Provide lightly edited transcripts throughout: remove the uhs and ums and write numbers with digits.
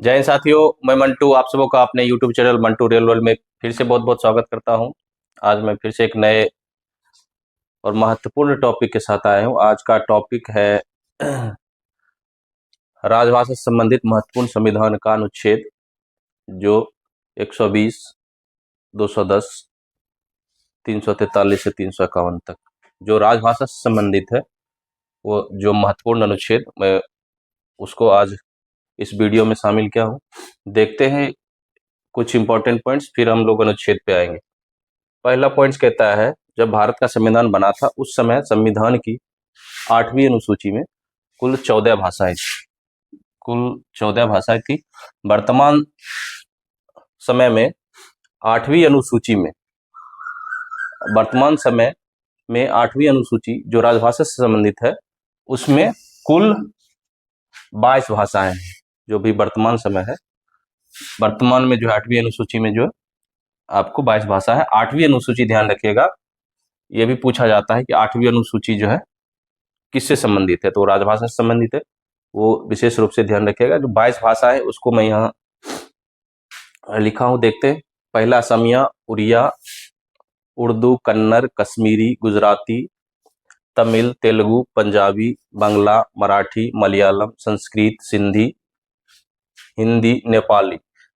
जय हिंद साथियों, मैं मंटू आप सबों का अपने YouTube channel Mantu real world में फिर से बहुत बहुत स्वागत करता हूं। आज मैं फिर से एक नए और महत्वपूर्ण टॉपिक के साथ आया हूं। आज का टॉपिक है राजभाषा से संबंधित महत्वपूर्ण संविधान का अनुच्छेद जो 120, 210, 343 से 351 तक जो राजभाषा से संबंधित है, वो जो महत्वपूर्ण अनुच्छेद मैं उसको आज इस वीडियो में शामिल किया हूँ। देखते हैं कुछ इंपॉर्टेंट पॉइंट्स, फिर हम लोग अनुच्छेद पे आएंगे। पहला पॉइंट कहता है, जब भारत का संविधान बना था उस समय संविधान की 8वीं अनुसूची में कुल 14 भाषाएं थी। वर्तमान समय में 8वीं अनुसूची में जो राजभाषा से संबंधित है उसमें कुल 22 भाषाएं हैं। जो भी वर्तमान समय है, वर्तमान में जो 8वीं अनुसूची में जो आपको 22 भाषा है। 8वीं अनुसूची ध्यान रखिएगा, यह भी पूछा जाता है कि 8वीं अनुसूची जो है किससे संबंधित है, तो राजभाषा से संबंधित है, वो विशेष रूप से ध्यान रखिएगा। जो 22 भाषा है उसको मैं यहाँ लिखा हूँ, देखते हैं। पहला असमिया, उड़िया, उर्दू, कन्नड़, कश्मीरी, गुजराती, तमिल, तेलुगु, पंजाबी, बांग्ला, मराठी, मलयालम, संस्कृत, सिंधी, हिंदी,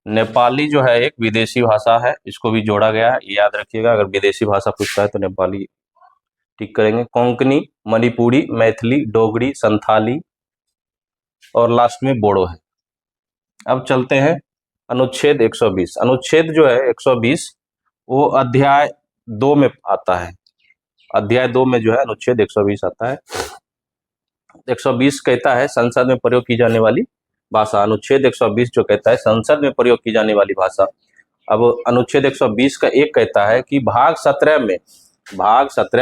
नेपाली जो है एक विदेशी भाषा है, इसको भी जोड़ा गया है, याद रखिएगा। अगर विदेशी भाषा पूछता है तो नेपाली टिक करेंगे। कोंकणी, मणिपुरी, मैथिली, डोगरी, संथाली और लास्ट में बोडो है। अब चलते हैं अनुच्छेद 120। अनुच्छेद जो है 120 वो अध्याय 2 में आता है। अध्याय 2 में जो है अनुच्छेद 120 आता है। 120 कहता है संसद में प्रयोग की जाने वाली भाषा। अनुच्छेद 120 जो कहता है संसद में प्रयोग की जाने वाली भाषा। अब अनुच्छेद 120 का एक कहता है कि भाग 17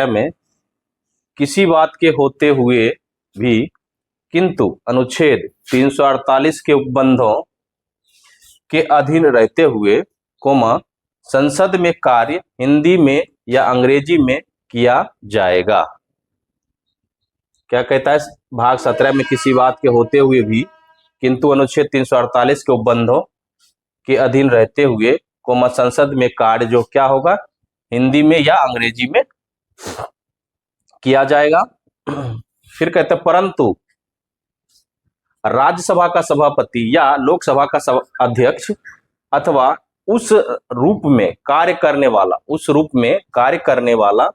में किसी बात के होते हुए भी किंतु अनुच्छेद 348 के उपबंधों के अधीन रहते हुए संसद में कार्य हिंदी में या अंग्रेजी में किया जाएगा। क्या कहता है? भाग 17 में किसी बात के होते हुए भी किंतु अनुच्छेद 348 के उपबंधों के अधीन रहते हुए संसद में कार्य जो क्या होगा, हिंदी में या अंग्रेजी में किया जाएगा। फिर कहते हैं परंतु राज्यसभा का सभापति या लोकसभा का अध्यक्ष अथवा उस रूप में कार्य करने वाला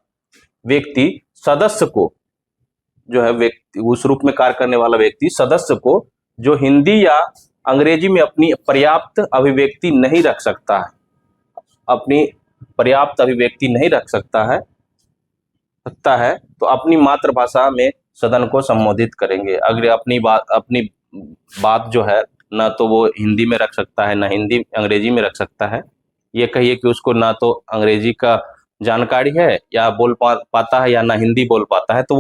व्यक्ति सदस्य को जो है सदस्य को जो हिंदी या अंग्रेजी में अपनी पर्याप्त अभिव्यक्ति नहीं रख सकता है तो अपनी मातृभाषा में सदन को संबोधित करेंगे। अगर अपनी बात जो है ना तो वो हिंदी में रख सकता है, ना हिंदी अंग्रेजी में रख सकता है। ये कहिए कि उसको ना तो अंग्रेजी का जानकारी है या बोल पाता है या ना हिंदी बोल पाता है, तो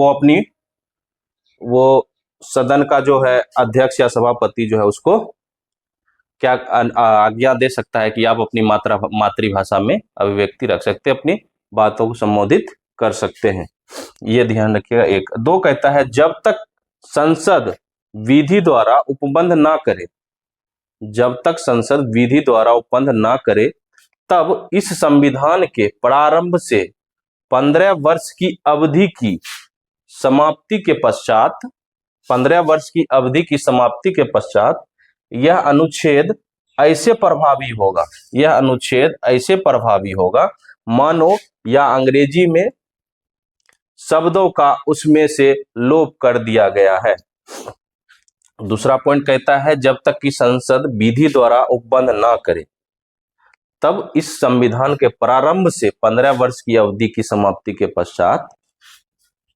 वो सदन का जो है अध्यक्ष या सभापति जो है उसको क्या आज्ञा दे सकता है कि आप अपनी मातृभाषा में अभिव्यक्ति रख सकते हैं, अपनी बातों को संबोधित कर सकते हैं। ये ध्यान रखिएगा। 1 2 कहता है जब तक संसद विधि द्वारा उपबंध ना करे तब इस संविधान के प्रारंभ से 15 वर्ष की अवधि की समाप्ति के पश्चात यह अनुच्छेद ऐसे प्रभावी होगा मानो या अंग्रेजी में शब्दों का उसमें से लोप कर दिया गया है। दूसरा पॉइंट कहता है जब तक कि संसद विधि द्वारा उपबंध ना करे तब इस संविधान के प्रारंभ से 15 वर्ष की अवधि की समाप्ति के पश्चात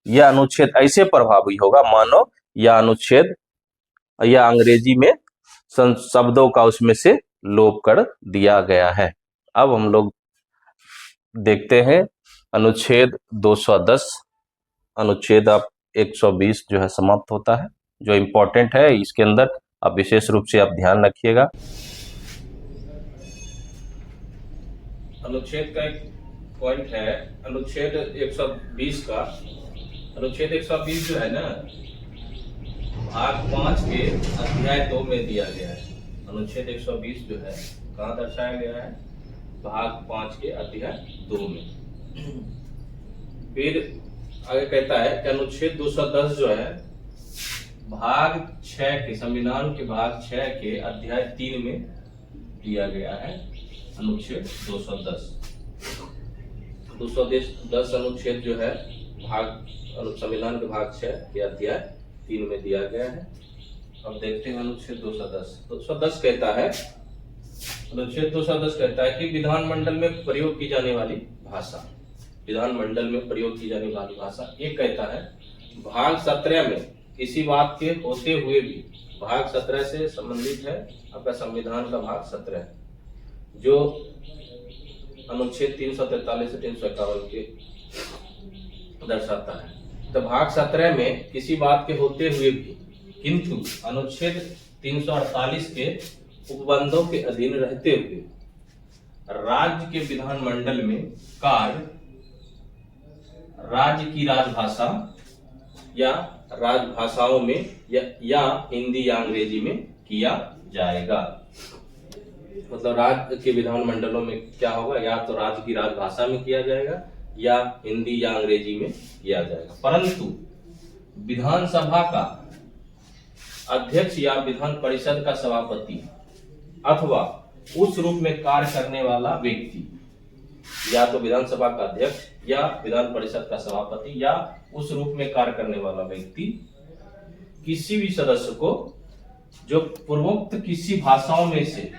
यह अनुच्छेद ऐसे प्रभावी होगा मानो यह अनुच्छेद या अंग्रेजी में शब्दों का उसमें से लोप कर दिया गया है। अब हम लोग देखते हैं अनुच्छेद 210। अनुच्छेद 120 जो है समाप्त होता है। जो इंपॉर्टेंट है इसके अंदर आप विशेष रूप से आप ध्यान रखिएगा। अनुच्छेद का एक पॉइंट है अनुच्छेद 120 का। अनुच्छेद 120 जो है ना भाग 5 के अध्याय 2 में दिया गया है। अनुच्छेद 120 जो है कहाँ दर्शाया गया है? भाग 5 के अध्याय 2 में। फिर आगे कहता है कि अनुच्छेद 210 जो है भाग 6 के, संविधान के भाग 6 के अध्याय 3 में दिया गया है। अनुच्छेद 210 अनुच्छेद जो है भाग संविधान के भाग 6 के अध्याय 3 में दिया गया है। अब देखते हैं अनुच्छेद 210 कहता है, अनुच्छेद 210 कहता है कि विधानमंडल में प्रयोग की जाने वाली भाषा, विधानमंडल में प्रयोग की जाने वाली भाषा, ये कहता है भाग 17 में किसी बात के होते हुए भी, भाग 17 से संबंधित है आपका संविधान का भाग 17 जो अनुच्छेद 343 से 351 के दर्शाता है। तो भाग 17 में किसी बात के होते हुए भी किंतु अनुच्छेद 348 के उपबंधों के अधीन रहते हुए राज्य के विधानमंडल में कार्य राज्य की राजभाषा या राजभाषाओं में या हिंदी या अंग्रेजी में किया जाएगा। मतलब राज्य के विधानमंडलों में क्या होगा, या तो राज्य की राजभाषा में किया जाएगा या हिंदी या अंग्रेजी में किया जाएगा। परंतु विधानसभा का अध्यक्ष या विधान परिषद का सभापति अथवा उस रूप में कार्य करने वाला व्यक्ति, या तो विधानसभा का अध्यक्ष या विधान परिषद का सभापति या उस रूप में कार्य करने वाला व्यक्ति किसी भी सदस्य को जो पूर्वोक्त किसी भाषाओं में से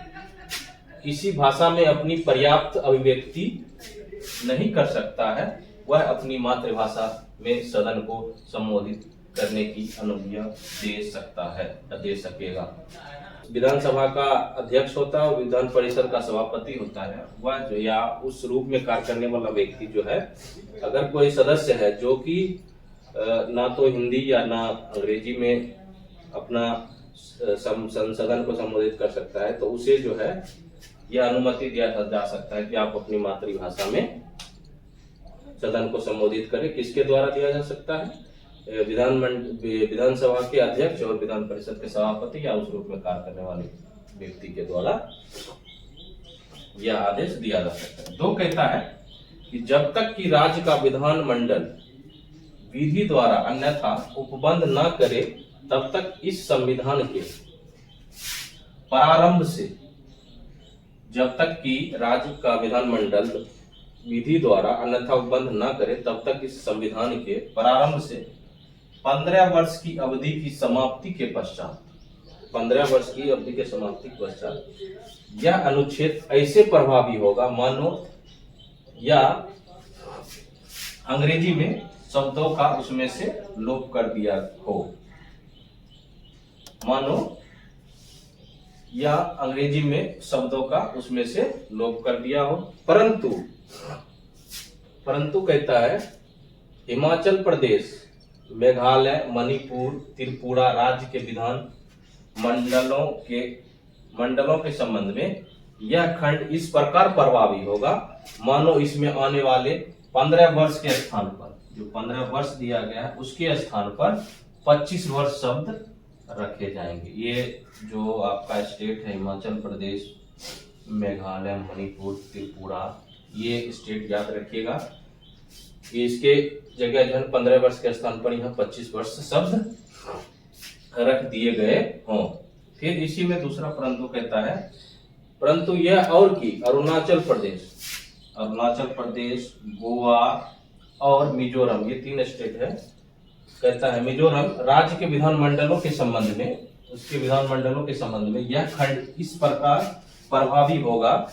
किसी भाषा में अपनी पर्याप्त अभिव्यक्ति नहीं कर सकता है, वह अपनी मातृभाषा में सदन को संबोधित करने की अनुज्ञा दे सकता है, दे सकेगा। विधानसभा का अध्यक्ष होता है और विधान परिषद का सभापति होता है, वह जो या उस रूप में कार्य करने वाला व्यक्ति जो है, अगर कोई सदस्य है जो कि ना तो हिंदी या ना अंग्रेजी में अपना सदन को संबोधित कर सकता है, तो उसे जो है यह अनुमति दिया जा सकता है कि आप अपनी मातृभाषा में सदन को संबोधित करें। किसके द्वारा दिया जा सकता है? विधानसभा के अध्यक्ष और विधान परिषद के सभापति या उस रूप में कार्य करने वाले व्यक्ति के द्वारा यह आदेश दिया जा सकता है। 2 कहता है कि जब तक कि राज्य का विधानमंडल विधि द्वारा अन्यथा उपबंध न करे, तब तक इस संविधान के प्रारंभ से, जब तक कि राज्य का विधानमंडल विधि द्वारा अन्यथा उपबंध न करे, तब तक इस संविधान के प्रारंभ से 15 वर्ष की अवधि की समाप्ति के पश्चात, 15 वर्ष की अवधि के समाप्ति के पश्चात यह अनुच्छेद ऐसे प्रभावी होगा मानो या अंग्रेजी में शब्दों का उसमें से लोप कर दिया हो, मानो या अंग्रेजी में शब्दों का उसमें से लोप कर दिया हो। परंतु कहता है हिमाचल प्रदेश, मेघालय, मणिपुर, त्रिपुरा राज्य के विधान मंडलों के संबंध में यह खंड इस प्रकार प्रभावी होगा मानो इसमें आने वाले 15 वर्ष के स्थान पर, जो 15 वर्ष दिया गया है उसके स्थान पर 25 वर्ष शब्द रखे जाएंगे। ये जो आपका स्टेट है हिमाचल प्रदेश, मेघालय, मणिपुर, त्रिपुरा, ये स्टेट याद रखिएगा कि इसके जगह जो है 15 वर्ष के स्थान पर यहाँ 25 वर्ष शब्द रख दिए गए हों। फिर इसी में दूसरा परंतु कहता है, परंतु यह और की अरुणाचल प्रदेश, गोवा और मिजोरम, ये 3 स्टेट है। कहता है मिजोरम राज्य के विधानमंडलों के संबंध में, उसके विधानमंडलों के संबंध में यह खंड इस प्रकार प्रभावी होगा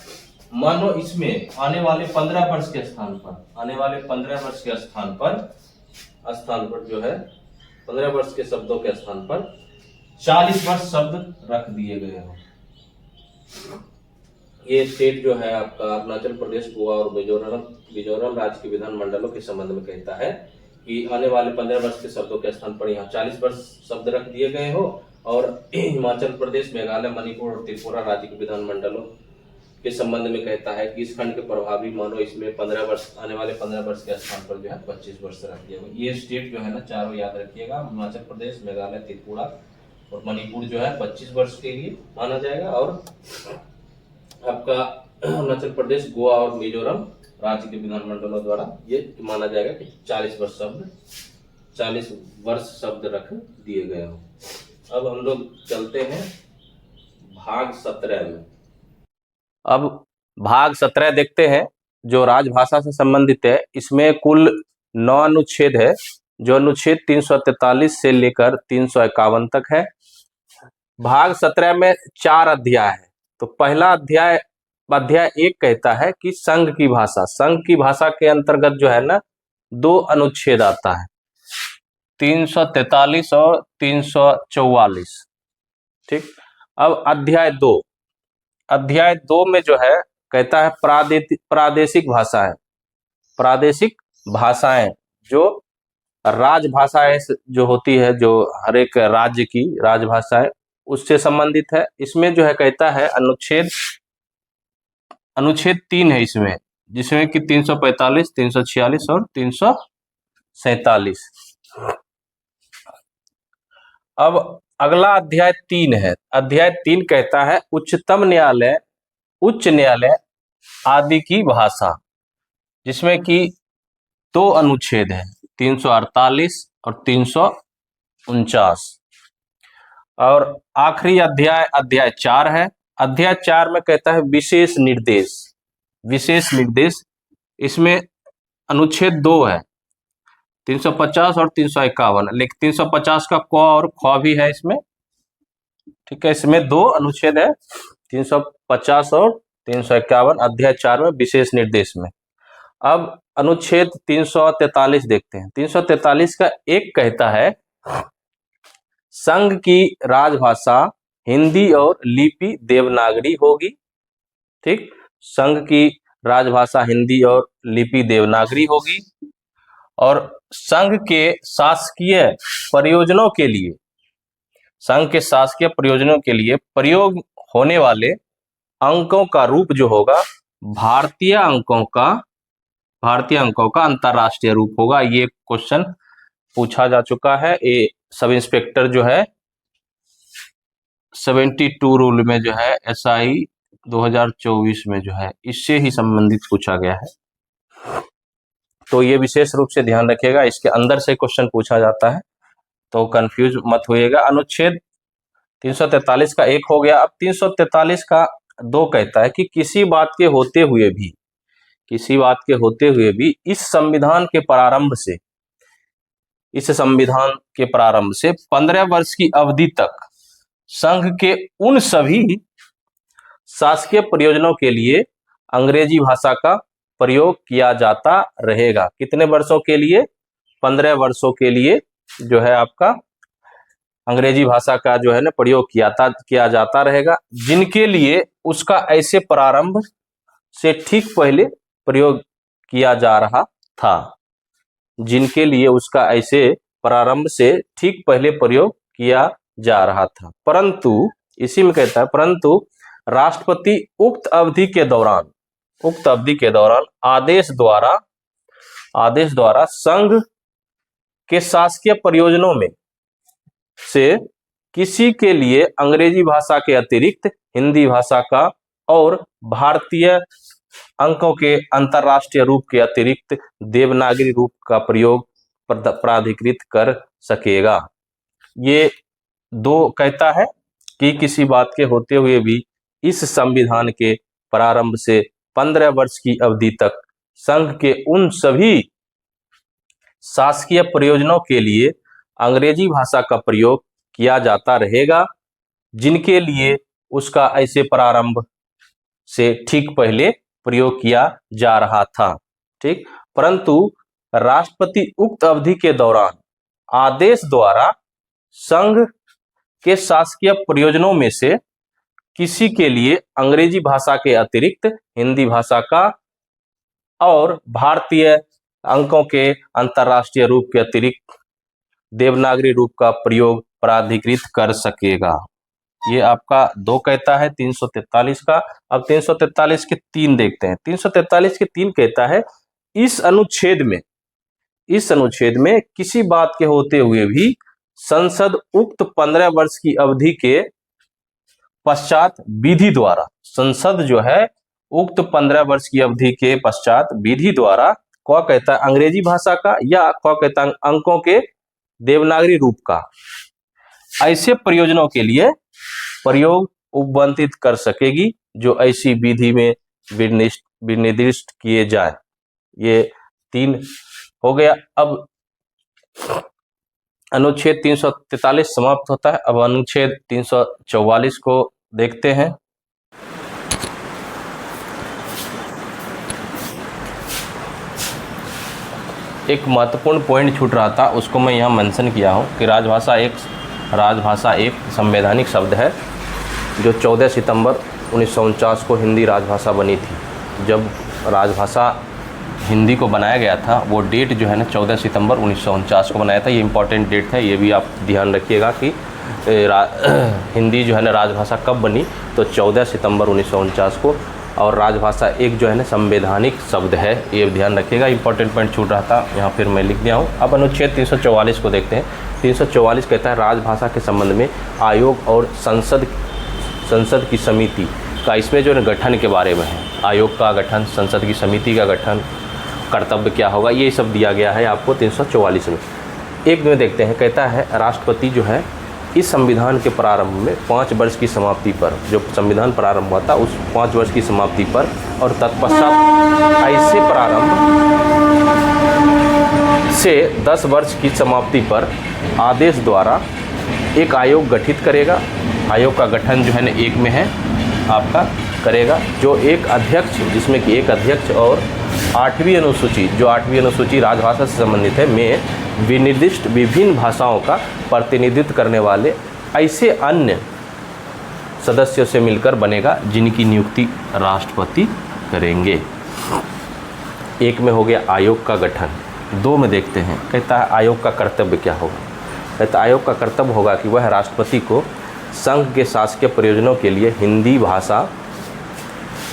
मानो इसमें आने वाले 15 वर्ष के स्थान पर, आने वाले 15 वर्ष के स्थान पर जो है 15 वर्ष के शब्दों के स्थान पर 40 वर्ष शब्द रख दिए गए हो। ये स्टेट जो है आपका अरुणाचल प्रदेश, गोवा और मिजोरम राज्य के विधानमंडलों के संबंध में कहता है कि आने वाले 15 वर्ष के शब्दों के स्थान पर यहाँ 40 वर्ष शब्द रख दिए गए हो। और हिमाचल प्रदेश, मेघालय, मणिपुर और त्रिपुरा राज्य के विधानमंडलों के संबंध में कहता है कि इस खंड के प्रभावी मानो इसमें 15 वर्ष, आने वाले 15 वर्ष के स्थान पर जो है 25 वर्ष रख दिया गया। ये स्टेट जो है ना चारों याद रखिएगा, हिमाचल प्रदेश, मेघालय, त्रिपुरा और मणिपुर जो है 25 वर्ष के लिए माना जाएगा, और आपका अरुणाचल प्रदेश, गोवा और मिजोरम राज्य के विधानमंडलों द्वारा ये माना जाएगा कि 40 वर्ष शब्द रख दिए गए हो। अब हम लोग चलते हैं भाग 17 में। अब भाग 17 देखते हैं, जो राजभाषा से संबंधित है। इसमें कुल 9 अनुच्छेद है, जो अनुच्छेद 343 से लेकर 351 तक है। भाग 17 में 4 अध्याय है। तो पहला अध्याय 1 कहता है कि संघ की भाषा। संघ की भाषा के अंतर्गत जो है ना 2 अनुच्छेद आता है, 343 और 344। ठीक। अब अध्याय 2 में जो है कहता है प्रादेशिक भाषाएं। प्रादेशिक भाषाएं जो राजभाषाएं जो होती है, जो हर एक राज्य की राजभाषाएं, उससे संबंधित है। इसमें जो है कहता है अनुच्छेद 3 है इसमें, जिसमें कि 345, 346 और 347। अब अगला अध्याय 3 है। अध्याय 3 कहता है उच्चतम न्यायालय, उच्च न्यायालय आदि की भाषा, जिसमें कि 2 अनुच्छेद है, 348 और 349। और आखिरी अध्याय 4 है। अध्याय 4 में कहता है विशेष निर्देश। विशेष निर्देश इसमें अनुच्छेद 2 है, 350 और 351, लेकिन 350 का क और ख भी है इसमें। ठीक है, इसमें 2 अनुच्छेद है, 350 और 351, अध्याय 4 में विशेष निर्देश में। अब अनुच्छेद 343 देखते हैं। 343 का 1 कहता है संघ की राजभाषा हिंदी और लिपि देवनागरी होगी। ठीक, संघ की राजभाषा हिंदी और लिपि देवनागरी होगी। और संघ के शासकीय प्रयोजनों के लिए, संघ के शासकीय प्रयोजनों के लिए प्रयोग होने वाले अंकों का रूप जो होगा भारतीय अंकों का अंतरराष्ट्रीय रूप होगा। ये क्वेश्चन पूछा जा चुका है। ये सब इंस्पेक्टर जो है 72 रूल में जो है SI 2024 में जो है इससे ही संबंधित पूछा गया है। तो ये विशेष रूप से ध्यान रखिएगा, इसके अंदर से क्वेश्चन पूछा जाता है, तो कंफ्यूज मत होइएगा। अनुच्छेद 343 का 1 हो गया। अब 343 का 2 कहता है कि किसी बात के होते हुए भी इस संविधान के प्रारंभ से 15 वर्ष की अवधि तक संघ के उन सभी शासकीय प्रयोजनों के लिए अंग्रेजी भाषा का प्रयोग किया जाता रहेगा। कितने वर्षों के लिए? 15 वर्षों के लिए जो है आपका अंग्रेजी भाषा का जो है ना प्रयोग किया जाता रहेगा, जिनके लिए उसका ऐसे प्रारंभ से ठीक पहले प्रयोग किया जा रहा था। जिनके लिए उसका ऐसे प्रारंभ से ठीक पहले प्रयोग किया जा रहा था। परंतु इसी में कहता है परंतु राष्ट्रपति उक्त अवधि के दौरान आदेश द्वारा संघ के शासकीय प्रयोजनों में से किसी के लिए अंग्रेजी भाषा के अतिरिक्त हिंदी भाषा का और भारतीय अंकों के अंतरराष्ट्रीय रूप के अतिरिक्त देवनागरी रूप का प्रयोग प्राधिकृत कर सकेगा। ये 2 कहता है कि किसी बात के होते हुए भी इस संविधान के प्रारंभ से 15 वर्ष की अवधि तक संघ के उन सभी शासकीय प्रयोजनों के लिए अंग्रेजी भाषा का प्रयोग किया जाता रहेगा, जिनके लिए उसका ऐसे प्रारंभ से ठीक पहले प्रयोग किया जा रहा था। ठीक, परंतु राष्ट्रपति उक्त अवधि के दौरान आदेश द्वारा संघ के शासकीय प्रयोजनों में से किसी के लिए अंग्रेजी भाषा के अतिरिक्त हिंदी भाषा का और भारतीय अंकों के अंतरराष्ट्रीय रूप के अतिरिक्त देवनागरी रूप का प्रयोग प्राधिकृत कर सकेगा। ये आपका 2 कहता है 343 का। अब 343 के 3 देखते हैं। 343 के 3 कहता है इस अनुच्छेद में किसी बात के होते हुए भी संसद उक्त 15 वर्ष की अवधि के पश्चात विधि द्वारा, संसद जो है उक्त 15 वर्ष की अवधि के पश्चात विधि द्वारा क्या कहता है अंग्रेजी भाषा का या क्या कहता है अंकों के देवनागरी रूप का ऐसे प्रयोजनों के लिए प्रयोग उपबंधित कर सकेगी जो ऐसी विधि में विनिर्दिष्ट किए जाए। ये 3 हो गया। अब अनुच्छेद 343 समाप्त होता है। अब अनुच्छेद 344 को देखते हैं। एक महत्वपूर्ण पॉइंट छूट रहा था, उसको मैं यहाँ मेंशन किया हूँ कि राजभाषा एक संवैधानिक शब्द है जो 14 सितंबर 1949 को हिंदी राजभाषा बनी थी। जब राजभाषा हिंदी को बनाया गया था वो डेट जो है ना 14 सितंबर 1949 को बनाया था। ये इंपॉर्टेंट डेट है, ये भी आप ध्यान रखिएगा कि हिंदी जो है ना राजभाषा कब बनी, तो 14 सितंबर 1949 को। और राजभाषा एक जो है ना संवैधानिक शब्द है, ये ध्यान रखिएगा। इंपॉर्टेंट पॉइंट छूट रहा था, यहाँ फिर मैं लिख दिया हूँ। अब अनुच्छेद 344 को देखते हैं। 344 कहता है राजभाषा के संबंध में आयोग और संसद की समिति का, इसमें जो है गठन के बारे में है। आयोग का गठन, संसद की समिति का गठन, कर्तव्य क्या होगा, ये सब दिया गया है आपको 344 में। एक में देखते हैं, कहता है राष्ट्रपति जो है इस संविधान के प्रारंभ में 5 वर्ष की समाप्ति पर, जो संविधान प्रारंभ हुआ था उस 5 वर्ष की समाप्ति पर और तत्पश्चात ऐसे प्रारंभ से 10 वर्ष की समाप्ति पर आदेश द्वारा एक आयोग गठित करेगा। आयोग का गठन जो है ना एक में है आपका करेगा, जो एक अध्यक्ष, जिसमें कि एक अध्यक्ष और 8वीं अनुसूची, जो 8वीं अनुसूची राजभाषा से संबंधित है, में विनिर्दिष्ट विभिन्न भाषाओं का प्रतिनिधित्व करने वाले ऐसे अन्य सदस्यों से मिलकर बनेगा जिनकी नियुक्ति राष्ट्रपति करेंगे। एक में हो गया आयोग का गठन। 2 में देखते हैं, कहता है आयोग का कर्तव्य क्या होगा। कहता है आयोग का कर्तव्य होगा कि वह राष्ट्रपति को संघ के शासकीय प्रयोजनों के लिए हिंदी भाषा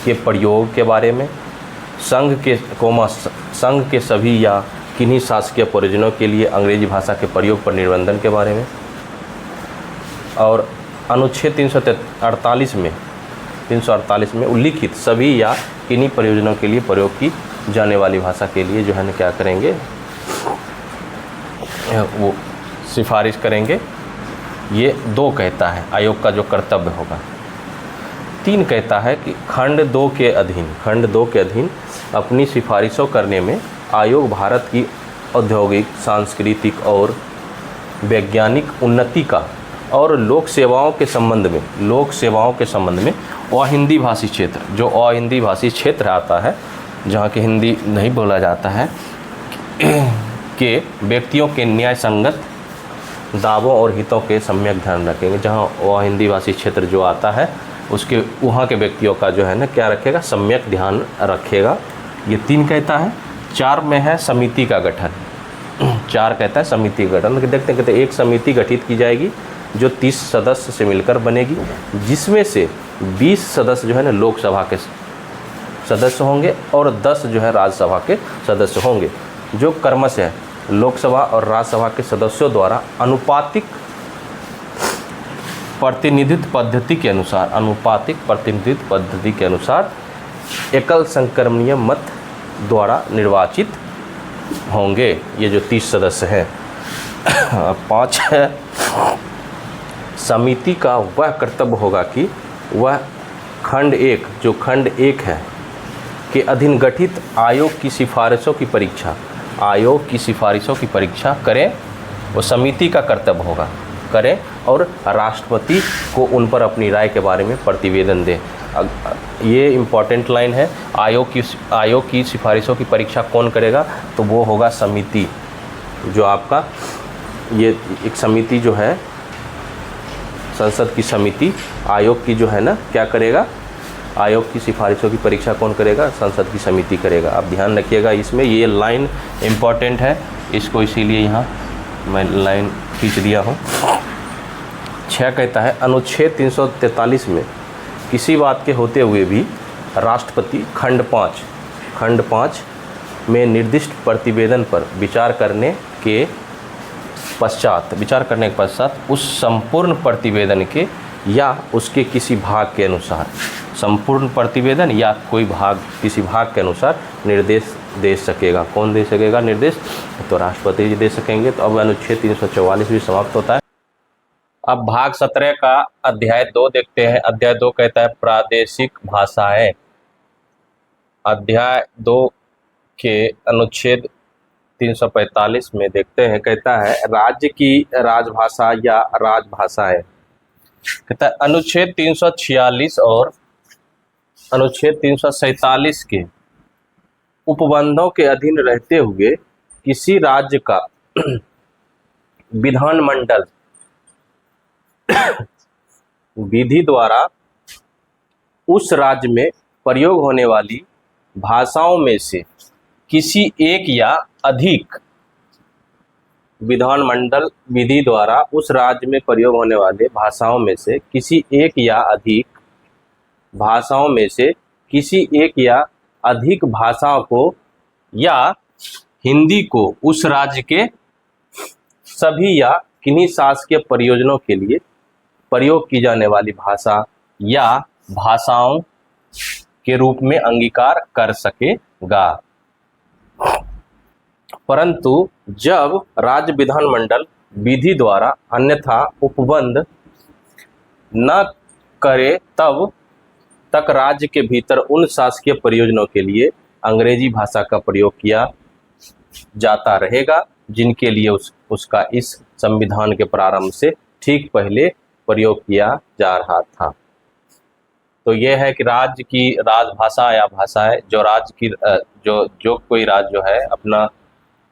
के प्रयोग के बारे में, संघ के सभी या किन्हीं शासकीय प्रयोजनों के लिए अंग्रेजी भाषा के प्रयोग पर निर्बंधन के बारे में, और अनुच्छेद 348 में उल्लिखित सभी या किन्हीं प्रयोजनों के लिए प्रयोग की जाने वाली भाषा के लिए जो है ना क्या करेंगे, वो सिफारिश करेंगे। ये 2 कहता है आयोग का जो कर्तव्य होगा। 3 कहता है कि खंड 2 के अधीन अपनी सिफारिशों करने में आयोग भारत की औद्योगिक, सांस्कृतिक और वैज्ञानिक उन्नति का और लोक सेवाओं के संबंध में अहिंदी भाषी क्षेत्र, जो अहिंदी भाषी क्षेत्र आता है जहाँ की हिंदी नहीं बोला जाता है, के व्यक्तियों के न्याय संगत दावों और हितों के सम्यक ध्यान रखेंगे। जहाँ अहिंदी भाषी क्षेत्र जो आता है उसके वहाँ के व्यक्तियों का जो है ना क्या रखेगा, सम्यक ध्यान रखेगा। ये 3 कहता है। 4 में है समिति का गठन। 4 कहता है समिति का गठन। देखते हैं, कहते एक समिति गठित की जाएगी जो 30 सदस्य से मिलकर बनेगी, जिसमें से 20 सदस्य जो है ना लोकसभा के सदस्य होंगे और 10 जो है राज्यसभा के सदस्य होंगे, जो क्रमशः लोकसभा और राज्यसभा के सदस्यों द्वारा अनुपातिक प्रतिनिधित्व पद्धति के अनुसार एकल संक्रमणीय मत द्वारा निर्वाचित होंगे। ये जो 30 सदस्य हैं। 5 है समिति का वह कर्तव्य होगा कि वह खंड 1 है के अधीन गठित आयोग की सिफारिशों की परीक्षा करें। वो समिति का कर्तव्य होगा करें और राष्ट्रपति को उन पर अपनी राय के बारे में प्रतिवेदन दें। ये इम्पॉर्टेंट लाइन है। आयोग की सिफारिशों की परीक्षा कौन करेगा, तो वो होगा समिति। जो आपका ये एक समिति जो है, संसद की समिति आयोग की जो है ना क्या करेगा, आयोग की सिफारिशों की परीक्षा कौन करेगा, संसद की समिति करेगा। आप ध्यान रखिएगा, इसमें ये लाइन इम्पॉर्टेंट है, इसको इसीलिए यहाँ मैं लाइन खींच दिया हूँ। 6 कहता है अनुच्छेद 343 में किसी बात के होते हुए भी राष्ट्रपति खंड 5 में निर्दिष्ट प्रतिवेदन पर विचार करने के पश्चात, विचार करने के पश्चात उस संपूर्ण प्रतिवेदन के या उसके किसी भाग के अनुसार, संपूर्ण प्रतिवेदन या कोई भाग, किसी भाग के अनुसार निर्देश दे सकेगा। कौन दे सकेगा निर्देश? तो राष्ट्रपति जी दे सकेंगे। तो अब अनुच्छेद 344 भी समाप्त होता है। अब भाग 17 का अध्याय 2 देखते हैं। अध्याय 2 कहता है प्रादेशिक भाषाएं। अध्याय 2 के अनुच्छेद 345 में देखते हैं, कहता है राज्य की राजभाषा या राजभाषाएं। कहता है अनुच्छेद 346 और अनुच्छेद 347 के उपबंधों के अधीन रहते हुए किसी राज्य का विधानमंडल विधि द्वारा उस राज्य में प्रयोग होने वाली भाषाओं में से किसी एक या अधिक, विधानमंडल विधि द्वारा उस राज्य में प्रयोग होने वाले भाषाओं में से किसी एक या अधिक भाषाओं में से किसी एक या अधिक भाषाओं को या हिंदी को उस राज्य के सभी या किन्हीं शासकीय प्रयोजनों के लिए प्रयोग की जाने वाली भाषा या भाषाओं के रूप में अंगीकार कर सकेगा। परंतु जब राज्य विधानमंडल विधि द्वारा अन्यथा उपबंध न करे तब तक राज्य के भीतर उन शासकीय प्रयोजनों के लिए अंग्रेजी भाषा का प्रयोग किया जाता रहेगा जिनके लिए उसका इस संविधान के प्रारंभ से ठीक पहले प्रयोग किया जा रहा था। तो यह है कि राज्य की राजभाषा या भाषाएं, जो राज्य की जो कोई राज्य जो है अपना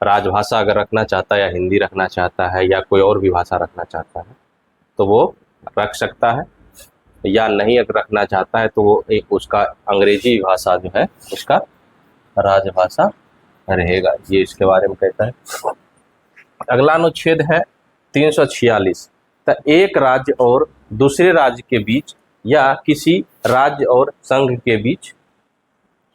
राजभाषा अगर रखना चाहता है या हिंदी रखना चाहता है या कोई और भी भाषा रखना चाहता है तो वो रख सकता है, या नहीं अगर रखना चाहता है तो वो उसका अंग्रेजी भाषा जो है उसका राजभाषा रहेगा। ये इसके बारे में कहता है। अगला अनुच्छेद है 346। तो एक राज्य और दूसरे राज्य के बीच या किसी राज्य और संघ के बीच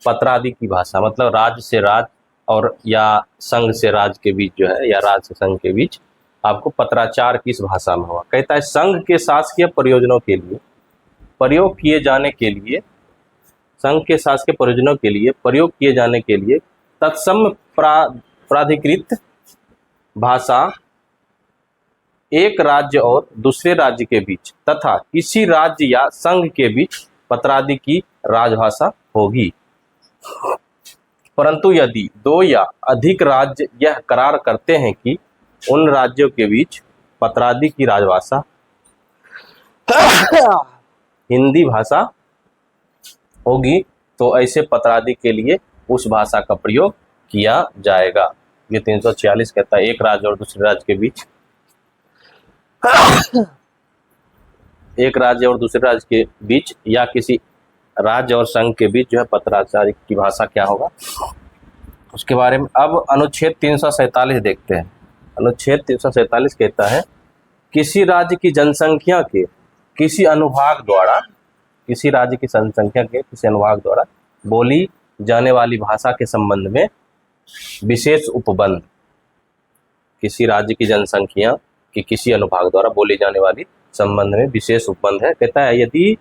पत्रादि की भाषा, मतलब राज्य से राज्य और या संघ से राज्य के बीच जो है या राज्य से संघ के बीच आपको पत्राचार किस भाषा में होगा। कहता है संघ के शासकीय प्रयोजनों के लिए प्रयोग किए जाने के लिए, संघ के शासकीय प्रयोजनों के लिए प्रयोग किए जाने के लिए तत्सम प्राधिकृत भाषा एक राज्य और दूसरे राज्य के बीच तथा किसी राज्य या संघ के बीच पत्रादि की राजभाषा होगी। परंतु यदि दो या अधिक राज्य यह करार करते हैं कि उन राज्यों के बीच पत्रादि की राजभाषा हिंदी भाषा होगी तो ऐसे पत्रादि के लिए उस भाषा का प्रयोग किया जाएगा। ये 346 कहता है एक राज्य और दूसरे राज्य के बीच एक राज्य और दूसरे राज्य के बीच या किसी राज्य और संघ के बीच जो है पत्राचार की भाषा क्या होगा उसके बारे में। अब अनुच्छेद 347 देखते हैं। अनुच्छेद 347 कहता है किसी राज्य की जनसंख्या के किसी अनुभाग द्वारा, किसी राज्य की जनसंख्या के किसी अनुभाग द्वारा बोली जाने वाली भाषा के संबंध में विशेष उपबंध, किसी राज्य की जनसंख्या कि किसी अनुभाग द्वारा बोली जाने वाली संबंध में विशेष उपबंध है। कहता है यदि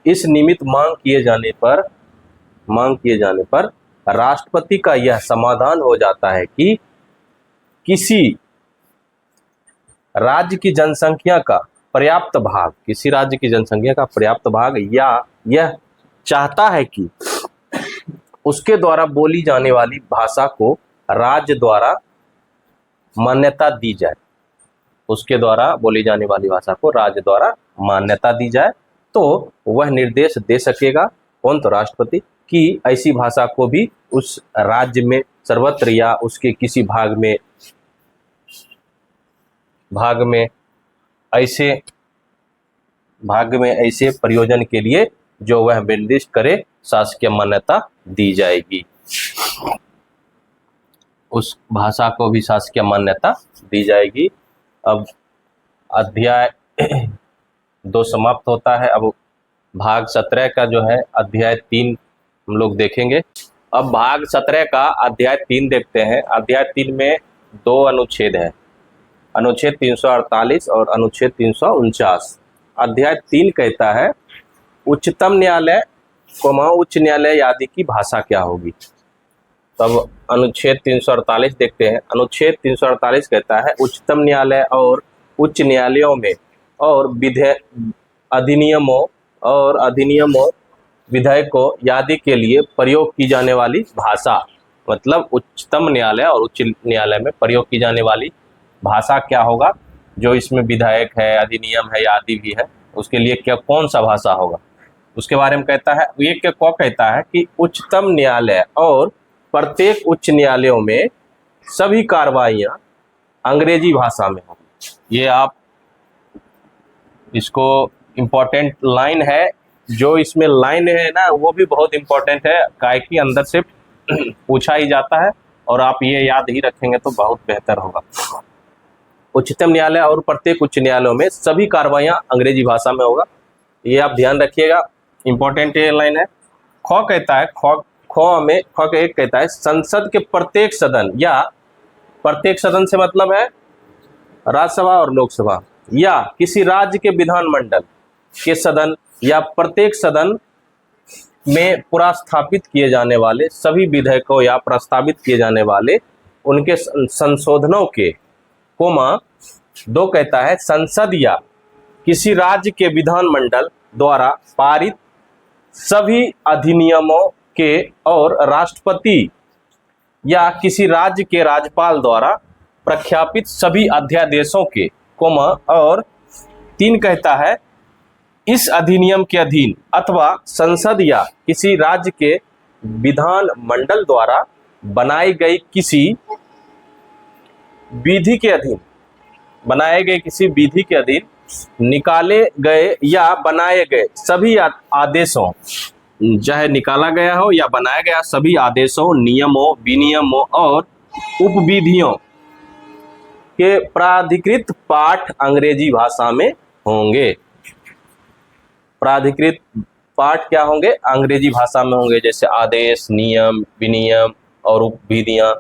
इस निमित्त मांग किए जाने पर राष्ट्रपति का यह समाधान हो जाता है कि किसी राज्य की जनसंख्या का पर्याप्त भाग, किसी राज्य की जनसंख्या का पर्याप्त भाग या यह चाहता है कि उसके द्वारा बोली जाने वाली भाषा को राज्य द्वारा मान्यता दी जाए, उसके द्वारा बोली जाने वाली भाषा को राज्य द्वारा मान्यता दी जाए तो वह निर्देश दे सकेगा, कौन, तो राष्ट्रपति, कि ऐसी भाषा को भी उस राज्य में सर्वत्र या उसके किसी भाग में ऐसे प्रयोजन के लिए जो वह निर्दिष्ट करे शासकीय मान्यता दी जाएगी। उस भाषा को भी शासकीय मान्यता दी जाएगी। अब अध्याय 2 समाप्त होता है। अब भाग 17 का जो है अध्याय 3 हम लोग देखेंगे। अब भाग 17 का अध्याय 3 देखते हैं। अध्याय 3 में 2 अनुच्छेद है। अनुच्छेद 348 और अनुच्छेद 349। अध्याय 3 कहता है उच्चतम न्यायालय उच्च न्यायालय आदि की भाषा क्या होगी। तब अनुच्छेद 348 देखते हैं। अनुच्छेद 348 कहता है उच्चतम न्यायालय और उच्च न्यायालयों में और अधिनियमों विधेयकों आदि के लिए प्रयोग की जाने वाली भाषा, मतलब उच्चतम न्यायालय और उच्च न्यायालय में प्रयोग की जाने वाली भाषा क्या होगा। जो इसमें विधायक है, अधिनियम है, आदि भी है, उसके लिए क्या कौन सा भाषा होगा उसके बारे में कहता है। ये क्या कहता है कि उच्चतम न्यायालय और प्रत्येक उच्च न्यायालयों में सभी कार्रवाइयाँ अंग्रेजी भाषा में होंगी। ये आप इसको इम्पोर्टेंट लाइन है, जो इसमें लाइन है ना वो भी बहुत इम्पोर्टेंट है, काय की अंदर से पूछा ही जाता है और आप ये याद ही रखेंगे तो बहुत बेहतर होगा। उच्चतम न्यायालय और प्रत्येक उच्च न्यायालयों में सभी कार्रवाइयाँ अंग्रेजी भाषा में होगा, ये आप ध्यान रखिएगा, इम्पोर्टेंट ये लाइन है। ख कहता है ख के एक कहता है संसद के प्रत्येक सदन या प्रत्येक सदन से मतलब है राज्यसभा और लोकसभा या किसी राज्य के विधानमंडल के सदन या प्रत्येक सदन में पुनर्स्थापित किए जाने वाले सभी विधेयकों या प्रस्तावित किए जाने वाले उनके संशोधनों के दो कहता है संसद या किसी राज्य के विधानमंडल द्वारा पारित सभी अधिनियमों के और राष्ट्रपति या किसी राज्य के राज्यपाल द्वारा प्रख्यापित सभी अध्यादेशों के और 3 कहता है इस अधिनियम के अधीन अथवा संसद या किसी राज्य के विधानमंडल द्वारा बनाई गई किसी विधि के अधीन निकाले गए या बनाए गए सभी आदेशों, चाहे निकाला गया हो या बनाया गया सभी आदेशों, नियमों, विनियमों और उपविधियों के प्राधिकृत पाठ अंग्रेजी भाषा में होंगे। प्राधिकृत पाठ क्या होंगे? अंग्रेजी भाषा में होंगे, जैसे आदेश, नियम, विनियम और उपविधियां,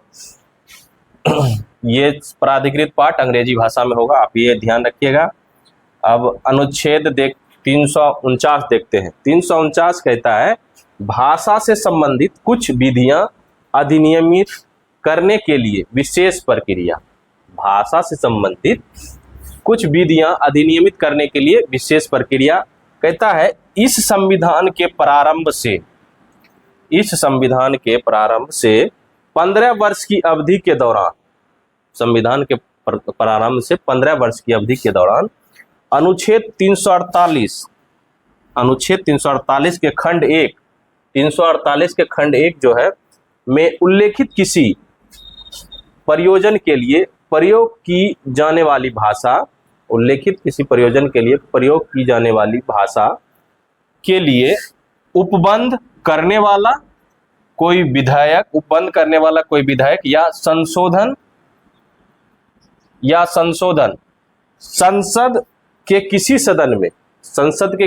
ये प्राधिकृत पाठ अंग्रेजी भाषा में होगा, आप ये ध्यान रखिएगा। अब अनुच्छेद 349 देखते हैं। 349 कहता है भाषा से संबंधित कुछ विधियां अधिनियमित करने के लिए विशेष प्रक्रिया। भाषा से संबंधित कुछ विधियां अधिनियमित करने के लिए विशेष प्रक्रिया कहता है इस संविधान के प्रारंभ से 15 वर्ष की अवधि के दौरान, संविधान के प्रारंभ से 15 वर्ष की अवधि के दौरान अनुच्छेद 348 के खंड 1 जो है में उल्लेखित किसी प्रयोजन के लिए प्रयोग की जाने वाली भाषा, के लिए उपबंध करने वाला कोई विधायक या संशोधन संसद के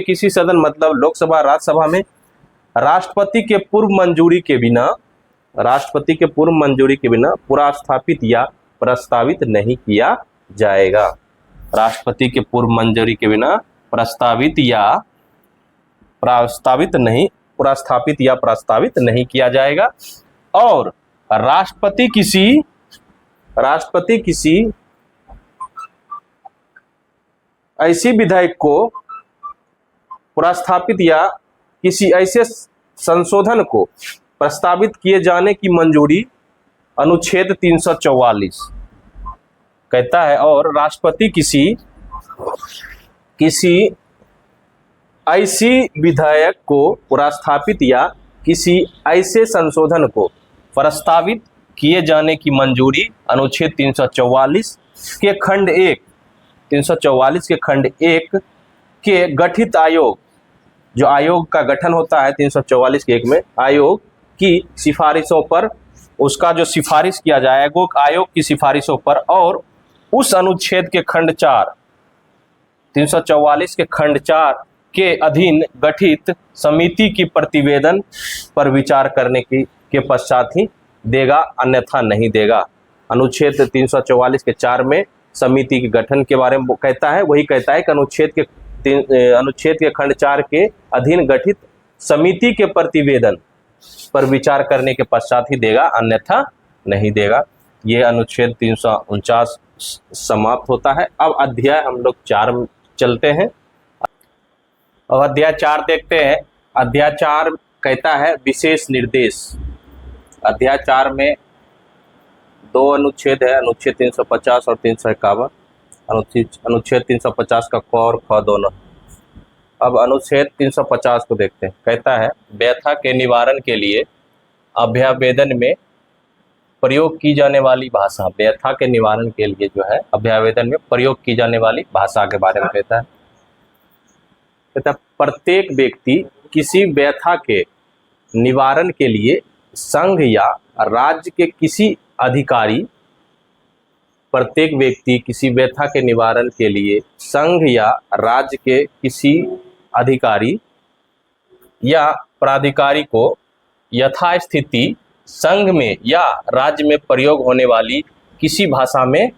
किसी सदन मतलब लोकसभा, राज्यसभा में राष्ट्रपति के पूर्व मंजूरी के बिना पुनर्स्थापित या प्रस्तावित नहीं किया जाएगा। राष्ट्रपति के पूर्व मंजूरी के बिना पुनर्स्थापित या प्रस्तावित नहीं किया जाएगा। और राष्ट्रपति किसी ऐसी विधेयक को पुनर्स्थापित या किसी ऐसे संशोधन को प्रस्तावित किए जाने की मंजूरी अनुच्छेद 344 कहता है। और राष्ट्रपति किसी ऐसी विधेयक को पुनर्स्थापित या किसी ऐसे संशोधन को प्रस्तावित किए जाने की मंजूरी अनुच्छेद 344 के खंड 1 के गठित आयोग, जो आयोग का गठन होता है 344 के 1 में, आयोग की सिफारिशों पर, उसका जो सिफारिश किया जाएगा आयोग की सिफारिशों पर, और उस अनुच्छेद के खंड 4 344 के खंड 4 के अधीन गठित समिति की प्रतिवेदन पर विचार करने के पश्चात ही देगा, अन्यथा नहीं देगा। अनुच्छेद 344 के 4 में समिति के गठन के बारे में कहता है। वही कहता है कि अनुच्छेद के खंड 4 के अधीन गठित समिति के प्रतिवेदन पर विचार करने के पश्चात ही देगा, अन्यथा नहीं देगा। ये अनुच्छेद 349 समाप्त होता है। अब अध्याय हम लोग 4 में चलते हैं। अब अध्याय 4 देखते हैं। अध्याय 4 कहता है विशेष निर्देश। अध्याय 4 में 2 अनुच्छेद है, अनुच्छेद 350 और 351। अनुच्छेद 350 का क और ख दोनों। अब अनुच्छेद 350 को देखते हैं। कहता है व्यथा के निवारण के लिए अभ्यावेदन में प्रयोग की जाने वाली भाषा। व्यथा के निवारण के लिए जो है अभ्यावेदन में प्रयोग की जाने वाली भाषा के बारे में कहता है। प्रत्येक व्यक्ति किसी व्यथा के निवारण के लिए संघ या राज्य के किसी अधिकारी प्रत्येक व्यक्ति किसी व्यथा के निवारण के लिए संघ या राज्य के किसी अधिकारी या प्राधिकारी को यथास्थिति संघ में या राज्य में प्रयोग होने वाली किसी भाषा में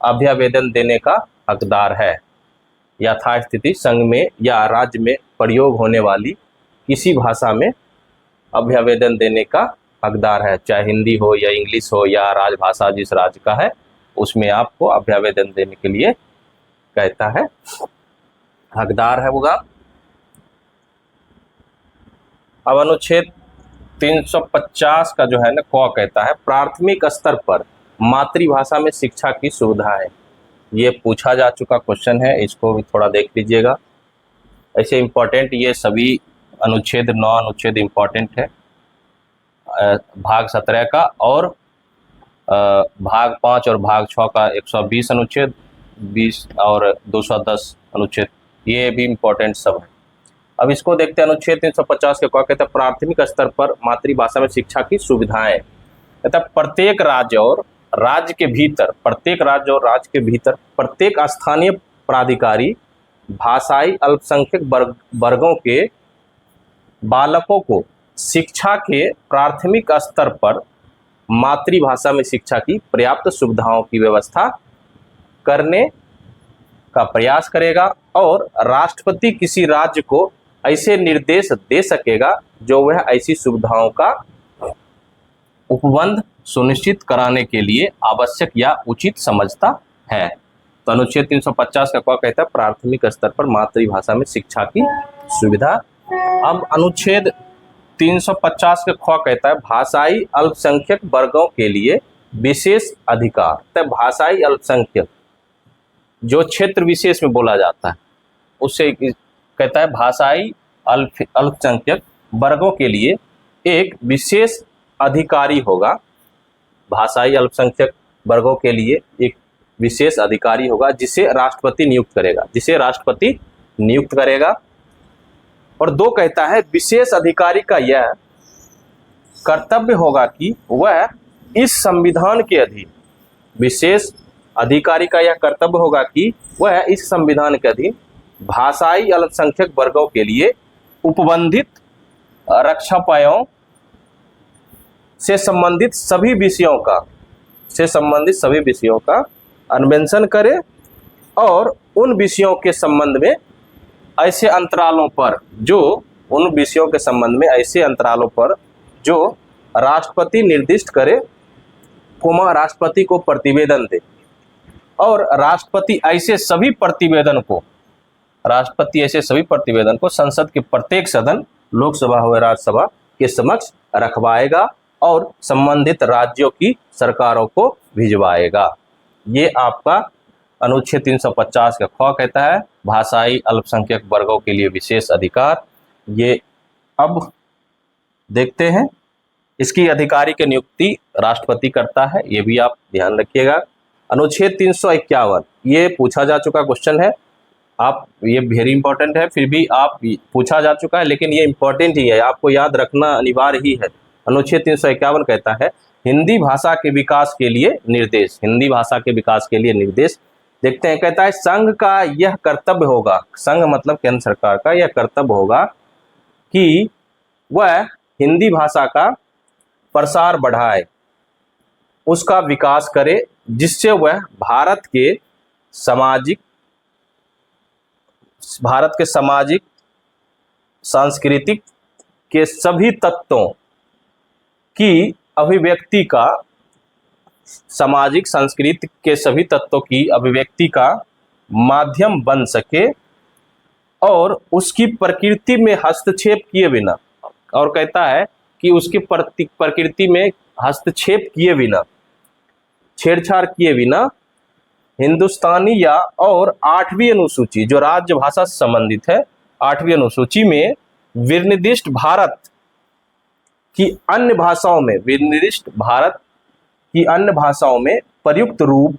अभ्यावेदन देने का हकदार है। यथास्थिति संघ में या राज्य में प्रयोग होने वाली किसी भाषा में अभ्यावेदन देने का हकदार है, चाहे हिंदी हो या इंग्लिश हो या राजभाषा जिस राज्य का है उसमें आपको अभ्यावेदन देने के लिए कहता है, हकदार है होगा। अब अनुच्छेद 350 का जो है ना क कहता है प्राथमिक स्तर पर मातृभाषा में शिक्षा की सुविधा है। ये पूछा जा चुका क्वेश्चन है, इसको भी थोड़ा देख लीजिएगा। ऐसे इम्पोर्टेंट ये सभी अनुच्छेद 9 अनुच्छेद इम्पोर्टेंट है, भाग 17 का और भाग 5 और भाग 6 का 120 अनुच्छेद, 20 और 210 अनुच्छेद, ये भी इम्पोर्टेंट सब है। अब इसको देखते हैं। अनुच्छेद 350 के क्या कहते हैं प्राथमिक स्तर पर मातृभाषा में शिक्षा की सुविधाएं। कहता है प्रत्येक राज्य और राज्य के भीतर प्रत्येक स्थानीय प्राधिकारी भाषाई अल्पसंख्यक वर्गों के बालकों को शिक्षा के प्राथमिक स्तर पर मातृभाषा में शिक्षा की पर्याप्त सुविधाओं की व्यवस्था करने का प्रयास करेगा और राष्ट्रपति किसी राज्य को ऐसे निर्देश दे सकेगा जो वह ऐसी सुविधाओं का उपबंध सुनिश्चित कराने के लिए आवश्यक या उचित समझता है। तो अनुच्छेद 350 का क्या कहता है प्राथमिक स्तर पर मातृभाषा में शिक्षा की सुविधा। अब अनुच्छेद 350 के ख कहता है भाषाई अल्पसंख्यक वर्गों के लिए विशेष अधिकार। तो भाषाई अल्पसंख्यक जो क्षेत्र विशेष में बोला जाता है उससे कहता है भाषाई अल्पसंख्यक वर्गों के लिए एक विशेष अधिकारी होगा। भाषाई अल्पसंख्यक वर्गों के लिए एक विशेष अधिकारी होगा जिसे राष्ट्रपति नियुक्त करेगा। और 2 कहता है विशेष अधिकारी का यह कर्तव्य होगा कि वह इस संविधान के अधीन भाषाई अल्पसंख्यक वर्गों के लिए उपबंधित रक्षापायों से संबंधित सभी विषयों का अन्वेषण करे और उन विषयों के संबंध में ऐसे अंतरालों पर जो राष्ट्रपति निर्दिष्ट करे, राष्ट्रपति को प्रतिवेदन दे और राष्ट्रपति ऐसे सभी प्रतिवेदन को संसद के प्रत्येक सदन लोकसभा हो राज्यसभा के समक्ष रखवाएगा और संबंधित राज्यों की सरकारों को भिजवाएगा। ये आपका अनुच्छेद 350 का ख कहता है भाषाई अल्पसंख्यक वर्गों के लिए विशेष अधिकार। ये अब देखते हैं इसकी अधिकारी की नियुक्ति राष्ट्रपति करता है, ये भी आप ध्यान रखिएगा। अनुच्छेद 351 ये पूछा जा चुका क्वेश्चन है, आप ये वेरी इंपॉर्टेंट है, फिर भी आप पूछा जा चुका है लेकिन ये इंपॉर्टेंट ही है, आपको याद रखना अनिवार्य ही है। अनुच्छेद 351 कहता है हिंदी भाषा के विकास के लिए निर्देश। देखते हैं, कहता है संघ का यह कर्तव्य होगा, संघ मतलब केंद्र सरकार का यह कर्तव्य होगा कि वह हिंदी भाषा का प्रसार बढ़ाए, उसका विकास करे, जिससे वह भारत के सामाजिक, भारत के सामाजिक सांस्कृतिक के सभी तत्वों की अभिव्यक्ति का, सामाजिक सांस्कृतिक के सभी तत्वों की अभिव्यक्ति का माध्यम बन सके और उसकी प्रकृति में हस्तक्षेप किए बिना, और कहता है कि उसकी प्रकृति में हस्तक्षेप किए बिना, छेड़छाड़ किए बिना हिंदुस्तानी या और 8वीं अनुसूची जो राज्य भाषा से संबंधित है, 8वीं अनुसूची में विनिर्दिष्ट भारत की अन्य भाषाओं में, विनिर्दिष्ट भारत की अन्य भाषाओं में प्रयुक्त रूप,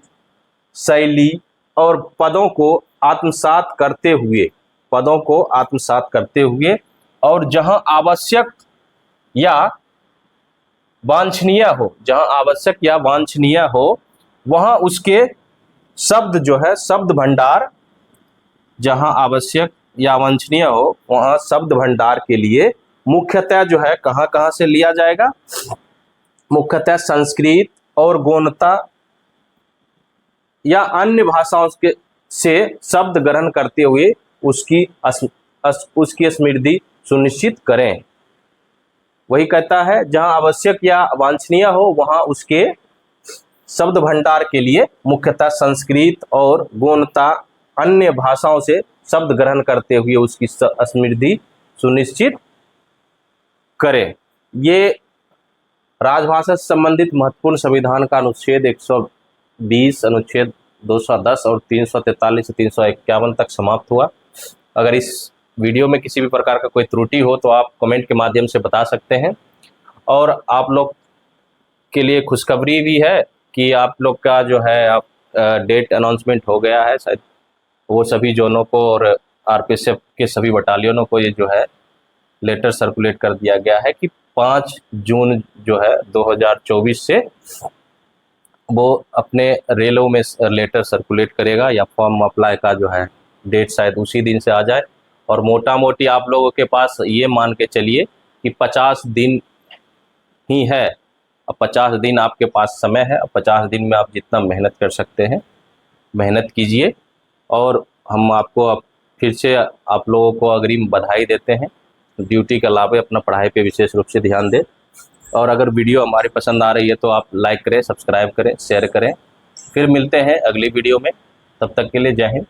शैली और पदों को आत्मसात करते हुए, पदों को आत्मसात करते हुए, और जहां आवश्यक या वांछनीय हो, जहां आवश्यक या वांछनीय हो वहां उसके शब्द जो है, शब्द भंडार, जहां आवश्यक या वांछनीय हो वहां शब्द भंडार के लिए मुख्यतः जो है कहां से लिया जाएगा, मुख्यतः संस्कृत और गोणता या अन्य भाषाओं के से शब्द ग्रहण करते हुए उसकी समृद्धि सुनिश्चित करें। वही कहता है जहां आवश्यक या वांछनीय हो वहां उसके शब्द भंडार के लिए मुख्यतः संस्कृत और गोणता अन्य भाषाओं से शब्द ग्रहण करते हुए उसकी समृद्धि सुनिश्चित करें। ये राजभाषा से संबंधित महत्वपूर्ण संविधान का अनुच्छेद 120, अनुच्छेद 210 और 343 से 351 तक समाप्त हुआ। अगर इस वीडियो में किसी भी प्रकार का कोई त्रुटि हो तो आप कमेंट के माध्यम से बता सकते हैं। और आप लोग के लिए खुशखबरी भी है कि आप लोग का जो है आप डेट अनाउंसमेंट हो गया है, शायद वो सभी जोनों को और आरपीएफ के सभी बटालियनों को ये जो है लेटर सर्कुलेट कर दिया गया है कि 5 जून जो है 2024 से वो अपने रेलों में लेटर सर्कुलेट करेगा, या फॉर्म अप्लाई का जो है डेट शायद उसी दिन से आ जाए। और मोटा मोटी आप लोगों के पास ये मान के चलिए कि 50 दिन ही है। अब 50 दिन आपके पास समय है। अब 50 दिन में आप जितना मेहनत कर सकते हैं मेहनत कीजिए। और हम आपको अब फिर से आप लोगों को अग्रिम बधाई देते हैं। ड्यूटी के अलावा अपना पढ़ाई पे विशेष रूप से ध्यान दें। और अगर वीडियो हमारी पसंद आ रही है तो आप लाइक करें, सब्सक्राइब करें, शेयर करें। फिर मिलते हैं अगली वीडियो में। तब तक के लिए जय हिंद।